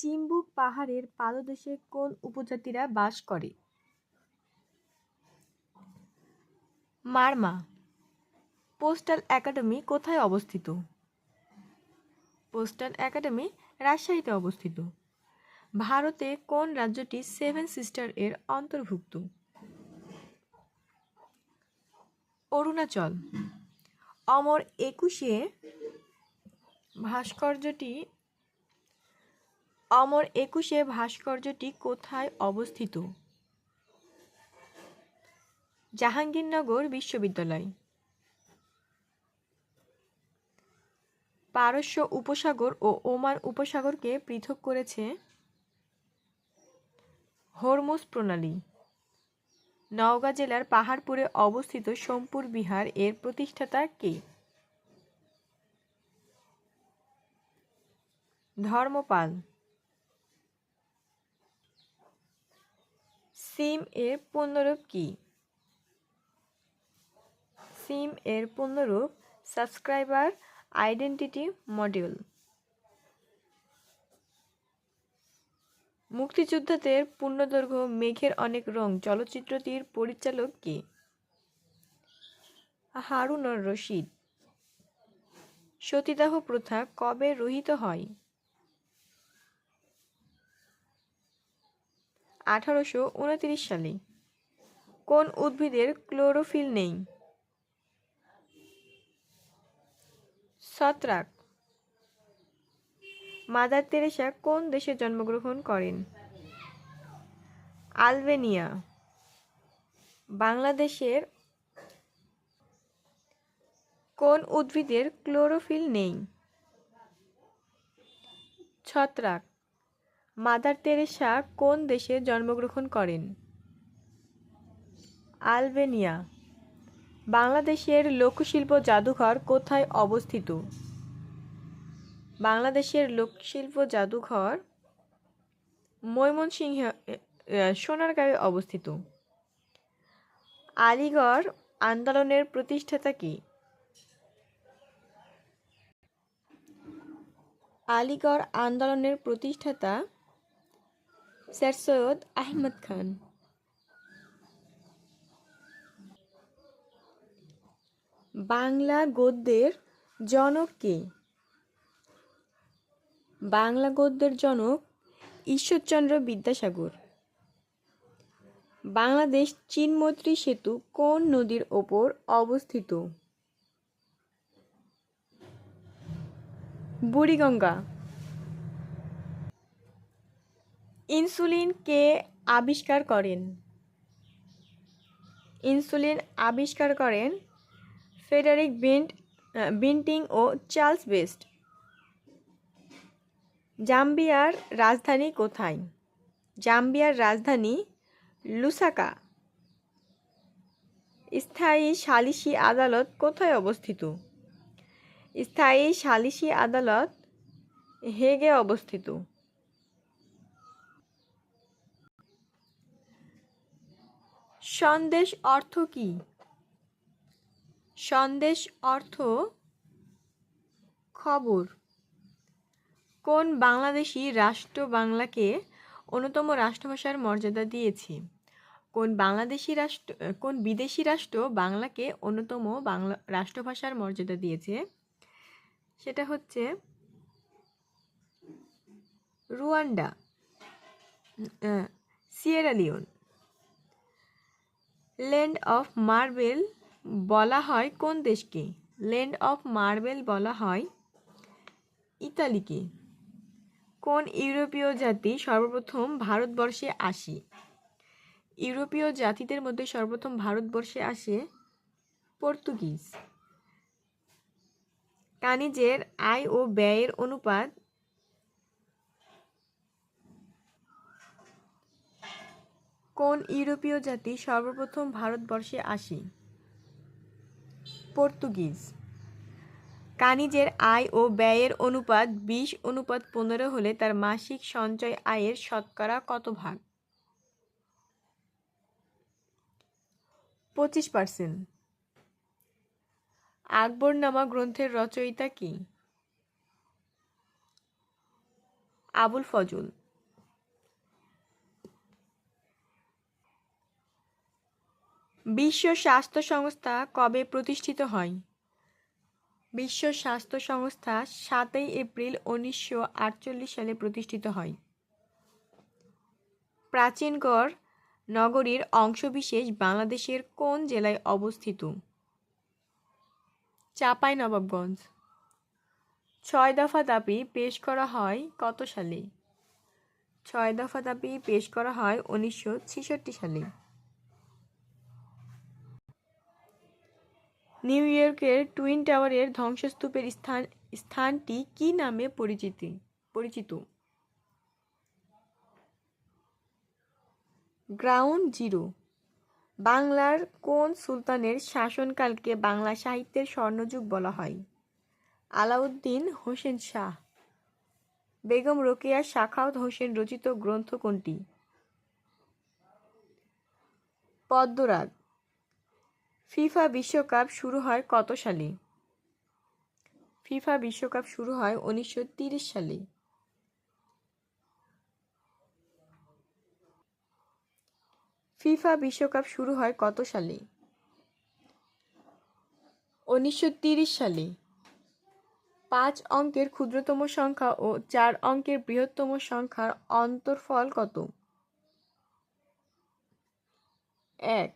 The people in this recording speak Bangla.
চিম্বুক পাহাড়ের পাদদেশে কোন উপজাতিরা বাস করে? মারমা। পোস্টাল একাডেমি কোথায় অবস্থিত? পোস্টাল একাডেমি রাজশাহীতে অবস্থিত। ভারতে কোন রাজ্যটি সেভেন সিস্টার এর অন্তর্ভুক্ত? অরুণাচল। অমর একুশে ভাস্কর্যটি কোথায় অবস্থিত? জাহাঙ্গীরনগর বিশ্ববিদ্যালয়। পারস্য উপসাগর ও ওমান উপসাগরকে পৃথক করেছে হরমুজ প্রণালী। নওগাঁ জেলার পাহাড়পুরে অবস্থিত সোমপুর বিহার এর প্রতিষ্ঠাতা কে? ধর্মপাল। সিম এর পূর্ণরূপ কি? সিম এর পূর্ণরূপ সাবস্ক্রাইবার আইডেন্টিটি মডিউল। মুক্তিযোদ্ধাদের পূর্ণদৈর্ঘ্য মেঘের অনেক রং চলচ্চিত্রটির পরিচালক কে? হারুনুর রশিদ। সতীদাহ প্রথা কবে রহিত হয়? 1829 সালে। কোন উদ্ভিদের ক্লোরোফিল নেই? ছত্রাক। মাদার তেরেসা কোন দেশে জন্মগ্রহণ করেন? আলবেনিয়া। বাংলাদেশের কোন উদ্ভিদের ক্লোরোফিল নেই? ছত্রাক। মাদার তেরেসা কোন দেশে জন্মগ্রহণ করেন? আলবেনিয়া। বাংলাদেশের লোকশিল্প জাদুঘর কোথায় অবস্থিত? বাংলাদেশের লোকশিল্প জাদুঘর ময়মনসিংহ সোনারগাঁয়ে অবস্থিত। আলিগড় আন্দোলনের প্রতিষ্ঠাতা কে? আলিগড় আন্দোলনের প্রতিষ্ঠাতা স্যার সৈয়দ আহমদ খান। বাংলা গদ্যের জনক কে? বাংলা গদ্যের জনক ঈশ্বরচন্দ্র বিদ্যাসাগর। বাংলাদেশ চীন মৈত্রী সেতু কোন নদীর ওপর অবস্থিত? বুড়িগঙ্গা। ইনসুলিন কে আবিষ্কার করেন? ইনসুলিন আবিষ্কার করেন ফ্রেডারিক বিন্টিং ও চার্লস বেস্ট। জাম্বিয়ার রাজধানী কোথায়? জাম্বিয়ার রাজধানী লুসাকা। স্থায়ী সালিসি আদালত কোথায় অবস্থিত? স্থায়ী সালিসি আদালত হেগে অবস্থিত। সন্দেশ অর্থ কি? সন্দেশ অর্থ খবর। কোন বাংলাদেশী রাষ্ট্র বাংলাকে অন্যতম রাষ্ট্রভাষার মর্যাদা দিয়েছে? কোন বিদেশি রাষ্ট্র বাংলাকে অন্যতম রাষ্ট্রভাষার মর্যাদা দিয়েছে? সেটা হচ্ছে Rwanda, Sierra Leone. Land of marble বলা হয় কোন দেশকে? ল্যান্ড অফ মার্বেল বলা হয় ইতালিকে। কোন ইউরোপীয় জাতি সর্বপ্রথম ভারতবর্ষে আসে? ইউরোপীয় জাতিদের মধ্যে সর্বপ্রথম ভারতবর্ষে আসে পর্তুগিজ। কানিজের আয় ও ব্যয়ের অনুপাত কোন ইউরোপীয় জাতি সর্বপ্রথম ভারতবর্ষে আসে? পর্তুগিজ। কানিজের আয় ও ব্যয়ের অনুপাত 20:15 হলে তার মাসিক সঞ্চয় আয়ের শতকরা কত ভাগ? 25%। আকবরনামা গ্রন্থের রচয়িতা কে? আবুল ফজল। বিশ্ব স্বাস্থ্য সংস্থা কবে প্রতিষ্ঠিত হয়? বিশ্ব স্বাস্থ্য সংস্থা 7 এপ্রিল 1948 সালে প্রতিষ্ঠিত হয়। প্রাচীনগড় নগরীর অংশবিশেষ বাংলাদেশের কোন জেলায় অবস্থিত? চাঁপাইনবাবগঞ্জ। 6 দফা দাবি পেশ করা হয় কত সালে? 6 দফা দাবি পেশ করা হয় 1966 সালে। নিউ ইয়র্কের টুইন টাওয়ারের ধ্বংসস্তূপের স্থানটি কি নামে পরিচিত? Ground zero. বাংলার কোন সুলতানের শাসনকালকে বাংলা সাহিত্যের স্বর্ণযুগ বলা হয়? আলাউদ্দিন হোসেন শাহ। বেগম রোকেয়া সাখাওয়াত হোসেন রচিত গ্রন্থ কোনটি? পদ্মরাগ। ফিফা বিশ্বকাপ শুরু হয় কত সালে? ফিফা বিশ্বকাপ শুরু হয় 1930 সালে। ফিফা বিশ্বকাপ শুরু হয় কত সালে? 1930 সালে। 5 অঙ্কের ক্ষুদ্রতম সংখ্যা ও 4 অঙ্কের বৃহত্তম সংখ্যার অন্তরফল কত? 1।